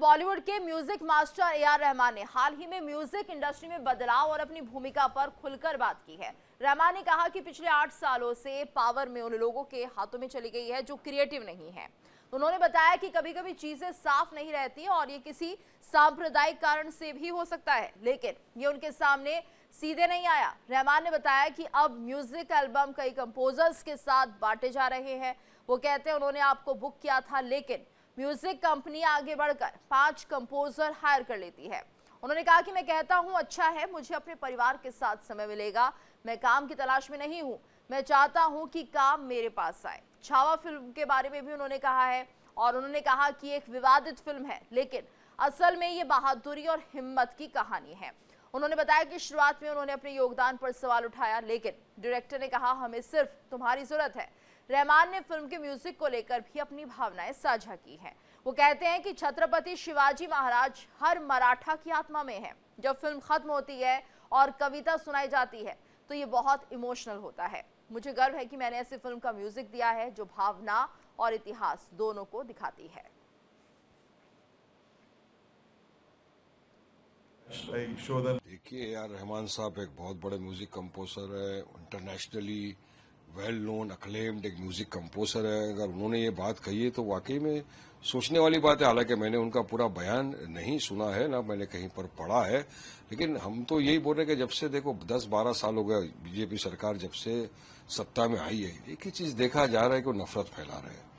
बॉलीवुड के music master AR. Rahman ने हाल ही में म्यूजिक इंडस्ट्री में बदलाव और अपनी भूमिका पर खुलकर बात की है। रहमान ने कहा कि पिछले 8 सालों से पावर में उन लोगों के हाथों में चली गई है जो क्रिएटिव नहीं है। उन्होंने बताया कि कभी-कभी चीजें साफ नहीं रहती और ये किसी सांप्रदायिक कारण से भी हो सकता है, लेकिन ये उनके सामने सीधे नहीं आया। रहमान ने बताया कि अब म्यूजिक एल्बम कई कंपोजर्स के साथ बांटे जा रहे हैं। वो कहते हैं उन्होंने आपको बुक किया था, लेकिन म्यूजिक कंपनी आगे बढ़कर 5 कंपोजर हायर कर लेती है। उन्होंने कहा कि मैं कहता हूं अच्छा है, मुझे अपने परिवार के साथ समय मिलेगा, मैं काम की तलाश में नहीं हूं, मैं चाहता हूं कि काम मेरे पास आए। छावा फिल्म के बारे में भी उन्होंने कहा है और उन्होंने कहा कि एक विवादित फिल्म है, लेकिन असल में ये बहादुरी और हिम्मत की कहानी है। उन्होंने बताया कि शुरुआत में उन्होंने अपने योगदान पर सवाल उठाया, लेकिन डायरेक्टर ने कहा हमें सिर्फ तुम्हारी जरूरत है। रहमान ने फिल्म के म्यूजिक को लेकर भी अपनी भावनाएं साझा की हैं। वो कहते हैं कि छत्रपति शिवाजी महाराज हर मराठा की आत्मा में है। जब फिल्म खत्म होती है और कविता सुनाई जाती है तो ये बहुत इमोशनल होता है। मुझे गर्व है कि मैंने ऐसी फिल्म का म्यूजिक दिया है जो भावना और इतिहास दोनों को दिखाती है। देखिए, ए आर रहमान साहब एक बहुत बड़े म्यूजिक कंपोजर है, इंटरनेशनली वेल नोन अक्लेम्ड एक म्यूजिक कंपोजर है। अगर उन्होंने ये बात कही है तो वाकई में सोचने वाली बात है। हालांकि मैंने उनका पूरा बयान नहीं सुना है, ना मैंने कहीं पर पढ़ा है, लेकिन हम तो यही बोल रहे हैं कि जब से देखो 10-12 साल हो गए बीजेपी सरकार जब से सत्ता में आई है, एक ही चीज देखा जा रहा है कि वो नफरत फैला रहे हैं।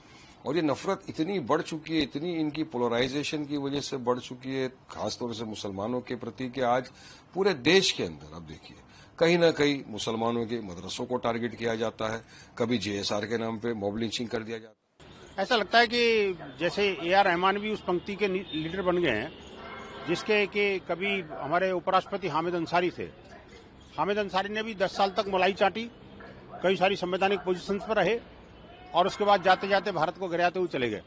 और ये नफरत इतनी बढ़ चुकी है, इतनी इनकी पोलराइजेशन की वजह से बढ़ चुकी है, खासतौर से मुसलमानों के प्रति, कि आज पूरे देश के अंदर अब देखिए कहीं ना कहीं मुसलमानों के मदरसों को टारगेट किया जाता है, कभी जेएसआर के नाम पे मॉब लिंचिंग कर दिया जाता है। ऐसा लगता है कि जैसे ए.आर. रहमान भी उस पंक्ति के लीडर बन गए हैं, जिसके कि कभी हमारे उपराष्ट्रपति हामिद अंसारी थे। हामिद अंसारी ने भी 10 साल तक मलाई चाटी, कई सारी संवैधानिक पोजीशंस पर रहे और उसके बाद जाते जाते भारत को गिराते हुए चले गए।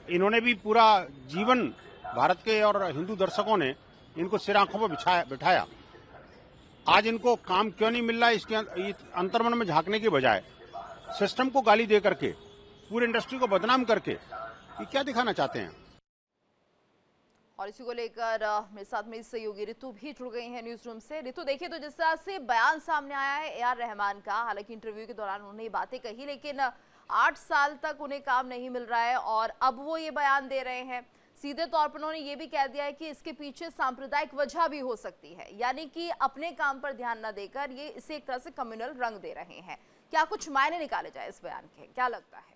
इन्होंने भी पूरा जीवन भारत के और हिंदू दर्शकों ने इनको सिर आंखों पर बिठाया। आज इनको काम क्यों नहीं मिल रहा है, इसके अंतर्मन में झांकने के बजाय सिस्टम को गाली दे करके, पूरी इंडस्ट्री को बदनाम करके ये क्या दिखाना चाहते हैं। और इसी को लेकर मेरे साथ मेरी सहयोगी ऋतु भी जुड़ गई है न्यूज रूम से। ऋतु, देखिए तो जिस तरह से बयान सामने आया है ए.आर. रहमान का, हालांकि इंटरव्यू के दौरान उन्होंने ये बातें कही, लेकिन 8 साल तक उन्हें काम नहीं मिल रहा है और अब वो ये बयान दे रहे हैं। सीधे तौर पर उन्होंने ये भी कह दिया है कि इसके पीछे सांप्रदायिक वजह भी हो सकती है, यानी कि अपने काम पर ध्यान न देकर ये इसे एक तरह से कम्युनल रंग दे रहे हैं। क्या कुछ मायने निकाले जाए इस बयान के, क्या लगता है?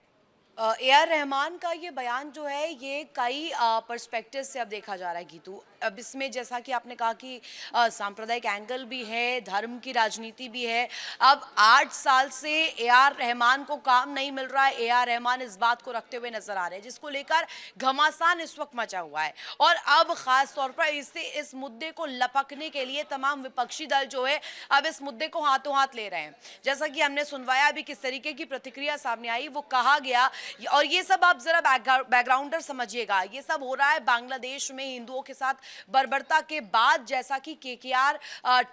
ए.आर. रहमान का ये बयान जो है ये कई पर्सपेक्टिव से अब देखा जा रहा है गीतू। अब इसमें जैसा कि आपने कहा कि सांप्रदायिक एंगल भी है, धर्म की राजनीति भी है। अब 8 साल से ए.आर. रहमान को काम नहीं मिल रहा है। ए.आर. रहमान इस बात को रखते हुए नजर आ रहे हैं, जिसको लेकर घमासान इस वक्त मचा हुआ है। और अब खास तौर पर इस मुद्दे को लपकने के लिए तमाम विपक्षी दल जो है अब इस मुद्दे को हाथों हाथ ले रहे हैं। जैसा कि हमने सुनवाया अभी किस तरीके की प्रतिक्रिया सामने आई, वो कहा गया, और ये सब आप जरा बैकग्राउंडर समझिएगा, ये सब हो रहा है बांग्लादेश में हिंदुओं के साथ बर्बरता के बाद, जैसा कि केकेआर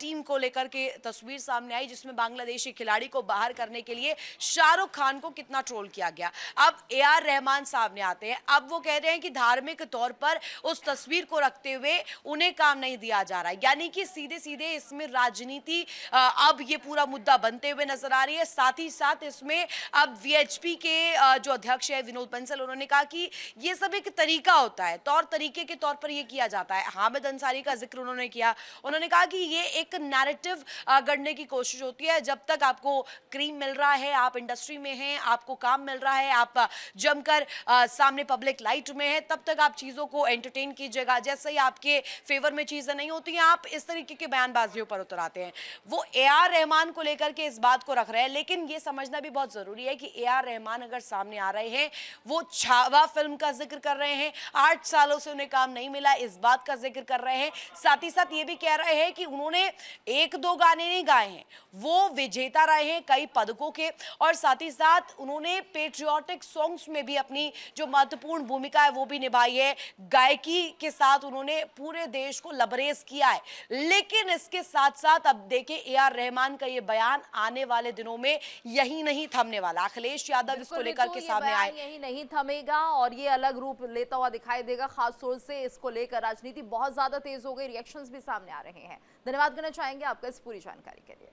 टीम को लेकर के तस्वीर सामने आई जिसमें बांग्लादेशी खिलाड़ी को बाहर करने के लिए शाहरुख खान को कितना ट्रोल किया गया। अब ए.आर. रहमान सामने आते हैं, अब वो कह रहे हैं कि धार्मिक तौर पर उस तस्वीर को रखते हुए उन्हें काम नहीं दिया जा रहा है, यानी कि सीधे सीधे इसमें राजनीति अब ये पूरा मुद्दा बनते हुए नजर आ रही है। साथ ही साथ इसमें अब वीएचपी के जो अध्यक्ष है विनोद बंसल, उन्होंने कहा कि ये सब एक तरीका होता है, तौर तरीके के तौर पर ये किया जाता है। हामिद अंसारी का जिक्र उन्होंने किया, उन्होंने कहा कि ये एक नैरेटिव गढ़ने की कोशिश होती है। जब तक आपको क्रीम मिल रहा है, आप इंडस्ट्री में हैं, आपको काम मिल रहा है, आप जमकर सामने पब्लिक लाइट में हैं, तब तक आप चीजों को एंटरटेन कीजिएगा। जैसे ही आपके फेवर में चीजें नहीं होती हैं, आप इस तरीके के बयानबाजियों पर उतर आते हैं। वो ए.आर. रहमान को लेकर के इस बात को रख रहे हैं, लेकिन ये समझना भी बहुत जरूरी है कि ए.आर. रहमान अगर सामने आ रहे हैं, वो छावा फिल्म का जिक्र कर रहे हैं, 8 सालों से उन्हें काम नहीं मिला इस बात का जिक्र कर रहे हैं। साथ ही साथ ये भी कह रहे हैं कि उन्होंने 1-2 गाने नहीं गाए हैं, वो विजेता रहे हैं कई पदकों के, और साथ ही साथ उन्होंने पेट्रियोटिक सॉन्ग्स में भी अपनी जो महत्वपूर्ण भूमिका है वो भी निभाई है। गायकी के साथ उन्होंने पूरे देश को लबरेज किया है। लेकिन इसके साथ साथ अब देखिए ए.आर. रहमान का ये बयान आने वाले दिनों में यही नहीं थमने वाला। अखिलेश यादव इसको लेकर के सामने आए। बयान यही नहीं थमेगा और ये अलग रूप लेता हुआ दिखाई देगा। खास तौर से इसको लेकर राजनीति बहुत ज्यादा तेज हो गई, रिएक्शंस भी सामने आ रहे हैं। धन्यवाद करना चाहेंगे आपका इस पूरी जानकारी के लिए।